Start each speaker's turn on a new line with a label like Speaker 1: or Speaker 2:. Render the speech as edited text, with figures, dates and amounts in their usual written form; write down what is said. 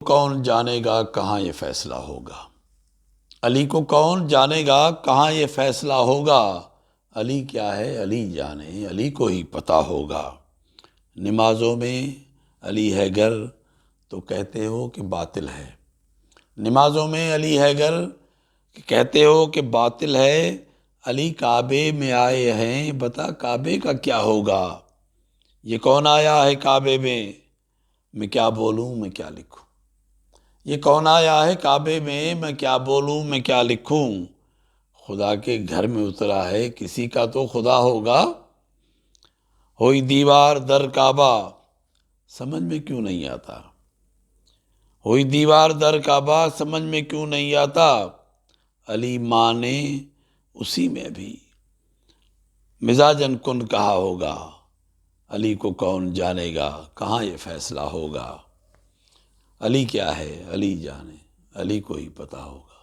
Speaker 1: کون جانے گا کہاں یہ فیصلہ ہوگا؟ علی کو کون جانے گا کہاں یہ فیصلہ ہوگا؟ علی کیا ہے علی جانے، علی کو ہی پتہ ہوگا۔ نمازوں میں علی ہے گر تو کہتے ہو کہ باطل ہے، نمازوں میں علی ہے گر کہتے ہو کہ باطل ہے۔ علی کعبے میں آئے ہیں، بتا کعبے کا کیا ہوگا؟ یہ کون آیا ہے کعبے میں کیا بولوں میں کیا لکھوں؟ یہ کون آیا ہے کعبے میں کیا بولوں میں کیا لکھوں؟ خدا کے گھر میں اترا ہے، کسی کا تو خدا ہوگا۔ ہوئی دیوار در کعبہ، سمجھ میں کیوں نہیں آتا؟ ہوئی دیوار در کعبہ، سمجھ میں کیوں نہیں آتا؟ علی مانے اسی میں بھی مزاجن کن کہا ہوگا۔ علی کو کون جانے گا کہاں یہ فیصلہ ہوگا؟ علی کیا ہے علی جانے، علی کو ہی پتہ ہوگا۔